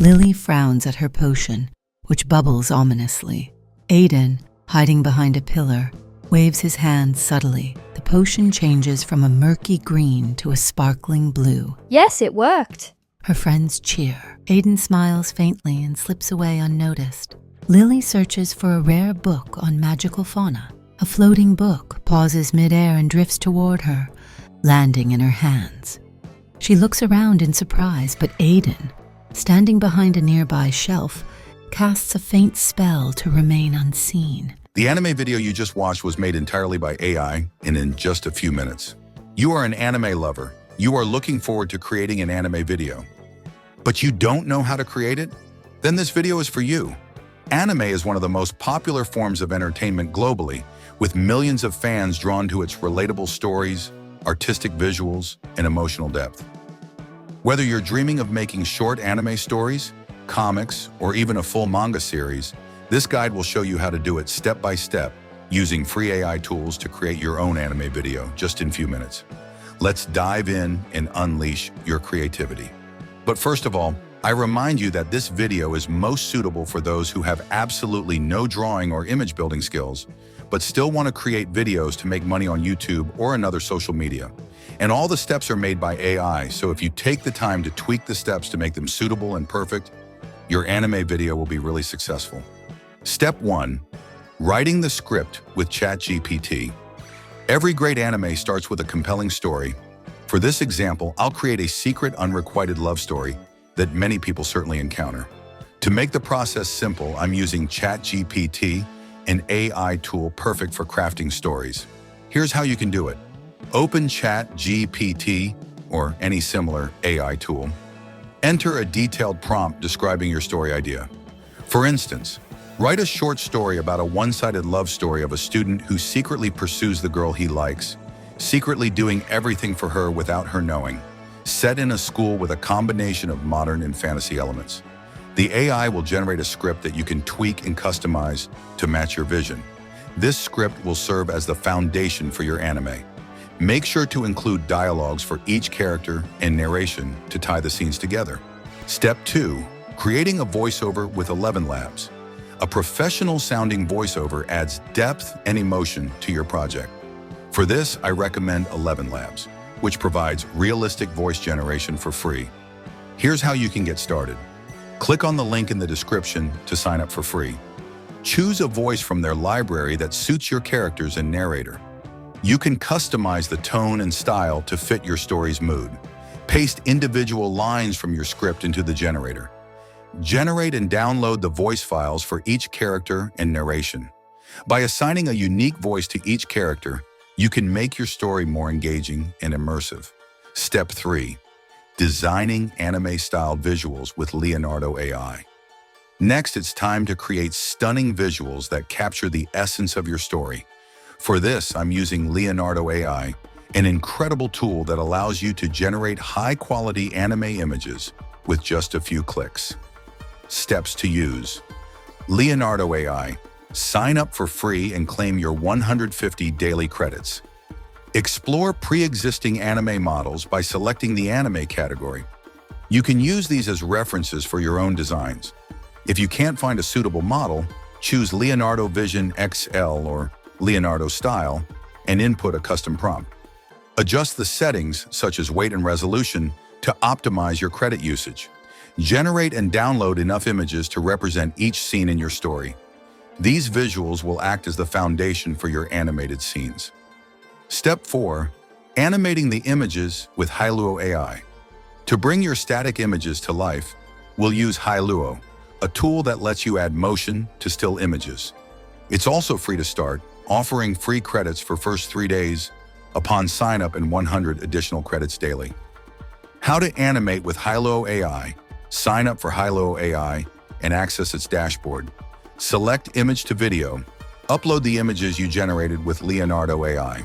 Lily frowns at her potion, which bubbles ominously. Aiden, hiding behind a pillar, waves his hand subtly. The potion changes from a murky green to a sparkling blue. Yes, it worked. Her friends cheer. Aiden smiles faintly and slips away unnoticed. Lily searches for a rare book on magical fauna. A floating book pauses midair and drifts toward her, landing in her hands. She looks around in surprise, but Aiden, standing behind a nearby shelf, casts a faint spell to remain unseen. The anime video you just watched was made entirely by AI and in just a few minutes. You are an anime lover. You are looking forward to creating an anime video, but you don't know how to create it? Then this video is for you. Anime is one of the most popular forms of entertainment globally, with millions of fans drawn to its relatable stories, artistic visuals, and emotional depth. Whether you're dreaming of making short anime stories, comics, or even a full manga series, this guide will show you how to do it step by step, using free AI tools to create your own anime video just in a few minutes. Let's dive in and unleash your creativity. But first of all, I remind you that this video is most suitable for those who have absolutely no drawing or image building skills, but still want to create videos to make money on YouTube or another social media. And all the steps are made by AI, so if you take the time to tweak the steps to make them suitable and perfect, your anime video will be really successful. Step 1. Writing the script with ChatGPT. Every great anime starts with a compelling story. For this example, I'll create a secret, unrequited love story that many people certainly encounter. To make the process simple, I'm using ChatGPT, an AI tool perfect for crafting stories. Here's how you can do it. Open ChatGPT or any similar AI tool. Enter a detailed prompt describing your story idea. For instance, write a short story about a one-sided love story of a student who secretly pursues the girl he likes, secretly doing everything for her without her knowing, set in a school with a combination of modern and fantasy elements. The AI will generate a script that you can tweak and customize to match your vision. This script will serve as the foundation for your anime. Make sure to include dialogues for each character and narration to tie the scenes together. Step 2. Creating a voiceover with 11 Labs. A professional-sounding voiceover adds depth and emotion to your project. For this, I recommend 11 Labs, which provides realistic voice generation for free. Here's how you can get started. Click on the link in the description to sign up for free. Choose a voice from their library that suits your characters and narrator. You can customize the tone and style to fit your story's mood. Paste individual lines from your script into the generator. Generate and download the voice files for each character and narration. By assigning a unique voice to each character, you can make your story more engaging and immersive. Step 3. Designing anime-style visuals with Leonardo AI. Next, it's time to create stunning visuals that capture the essence of your story. For this, I'm using Leonardo AI, an incredible tool that allows you to generate high-quality anime images with just a few clicks. Steps to use. Leonardo AI. Sign up for free and claim your 150 daily credits. Explore pre-existing anime models by selecting the anime category. You can use these as references for your own designs. If you can't find a suitable model, choose Leonardo Vision XL or Leonardo Style and input a custom prompt. Adjust the settings, such as weight and resolution, to optimize your credit usage. Generate and download enough images to represent each scene in your story. These visuals will act as the foundation for your animated scenes. Step 4. Animating the images with Hailuo AI. To bring your static images to life, we'll use Hailuo, a tool that lets you add motion to still images. It's also free to start, offering free credits for first 3 days upon sign-up and 100 additional credits daily. How to animate with Hailuo AI. Sign up for Hailuo AI and access its dashboard. Select Image to Video, upload the images you generated with Leonardo AI,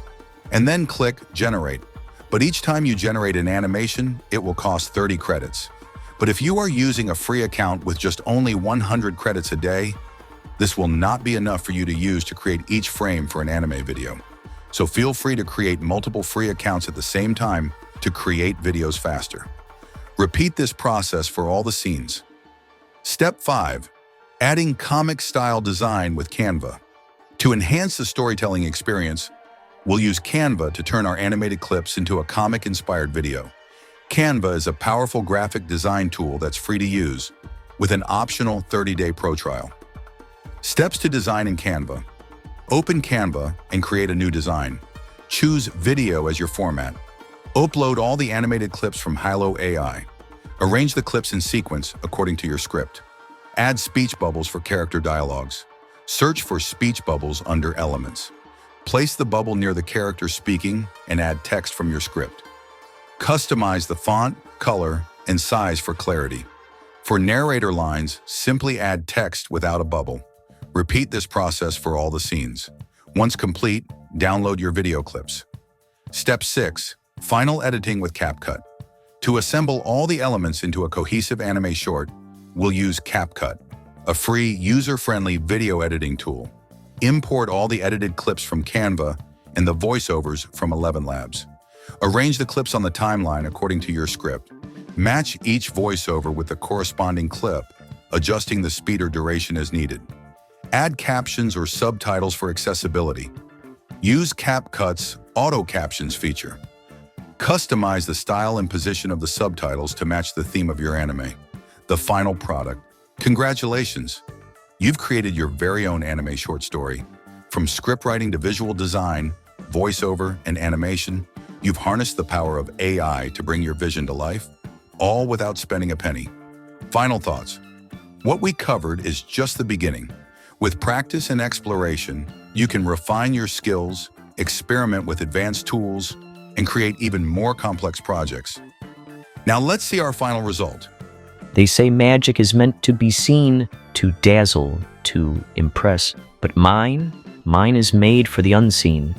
and then click Generate. But each time you generate an animation, it will cost 30 credits. But if you are using a free account with just only 100 credits a day, this will not be enough for you to use to create each frame for an anime video. So feel free to create multiple free accounts at the same time to create videos faster. Repeat this process for all the scenes. Step 5. Adding comic-style design with Canva. To enhance the storytelling experience, we'll use Canva to turn our animated clips into a comic-inspired video. Canva is a powerful graphic design tool that's free to use, with an optional 30-day pro trial. Steps to design in Canva. Open Canva and create a new design. Choose video as your format. Upload all the animated clips from Hilo AI. Arrange the clips in sequence according to your script. Add speech bubbles for character dialogues. Search for speech bubbles under Elements. Place the bubble near the character speaking and add text from your script. Customize the font, color, and size for clarity. For narrator lines, simply add text without a bubble. Repeat this process for all the scenes. Once complete, download your video clips. Step 6. Final editing with CapCut. To assemble all the elements into a cohesive anime short, we'll use CapCut, a free, user-friendly video editing tool. Import all the edited clips from Canva and the voiceovers from 11 Labs. Arrange the clips on the timeline according to your script. Match each voiceover with the corresponding clip, adjusting the speed or duration as needed. Add captions or subtitles for accessibility. Use CapCut's Auto Captions feature. Customize the style and position of the subtitles to match the theme of your anime. The final product. Congratulations! You've created your very own anime short story. From script writing to visual design, voiceover, and animation, you've harnessed the power of AI to bring your vision to life, all without spending a penny. Final thoughts. What we covered is just the beginning. With practice and exploration, you can refine your skills, experiment with advanced tools, and create even more complex projects. Now let's see our final result. They say magic is meant to be seen, to dazzle, to impress. But mine is made for the unseen,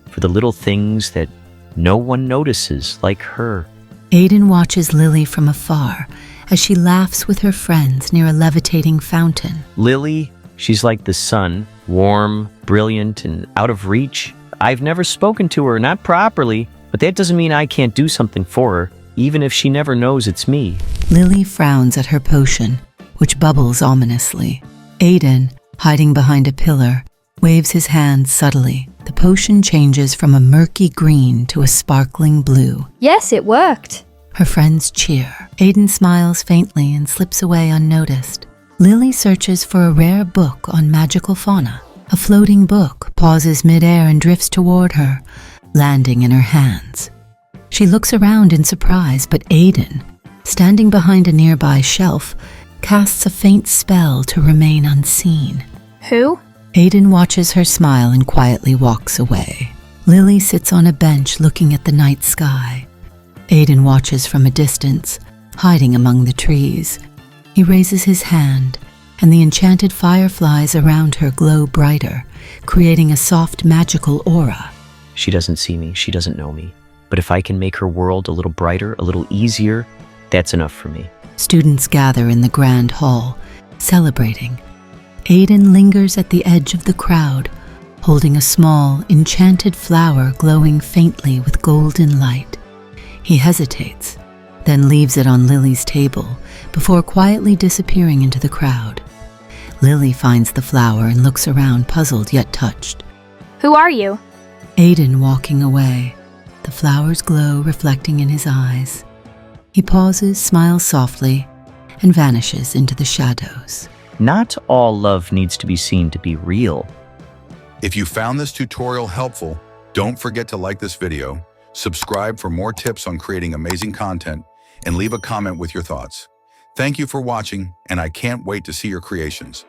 for the little things that no one notices, like her. Aiden watches Lily from afar as she laughs with her friends near a levitating fountain. Lily, she's like the sun, warm, brilliant, and out of reach. I've never spoken to her, not properly, but that doesn't mean I can't do something for her, even if she never knows it's me. Lily frowns at her potion, which bubbles ominously. Aiden, hiding behind a pillar, waves his hand subtly. The potion changes from a murky green to a sparkling blue. Yes, it worked. Her friends cheer. Aiden smiles faintly and slips away unnoticed. Lily searches for a rare book on magical fauna. A floating book pauses midair and drifts toward her, landing in her hands. She looks around in surprise, but Aiden, standing behind a nearby shelf, casts a faint spell to remain unseen. Who? Aiden watches her smile and quietly walks away. Lily sits on a bench looking at the night sky. Aiden watches from a distance, hiding among the trees. He raises his hand, and the enchanted fireflies around her glow brighter, creating a soft magical aura. She doesn't see me, she doesn't know me. But if I can make her world a little brighter, a little easier, that's enough for me. Students gather in the grand hall, celebrating. Aiden lingers at the edge of the crowd, holding a small, enchanted flower glowing faintly with golden light. He hesitates, then leaves it on Lily's table before quietly disappearing into the crowd. Lily finds the flower and looks around, puzzled yet touched. Who are you? Aiden walking away, the flower's glow reflecting in his eyes. He pauses, smiles softly, and vanishes into the shadows. Not all love needs to be seen to be real. If you found this tutorial helpful, don't forget to like this video, subscribe for more tips on creating amazing content, and leave a comment with your thoughts. Thank you for watching, and I can't wait to see your creations.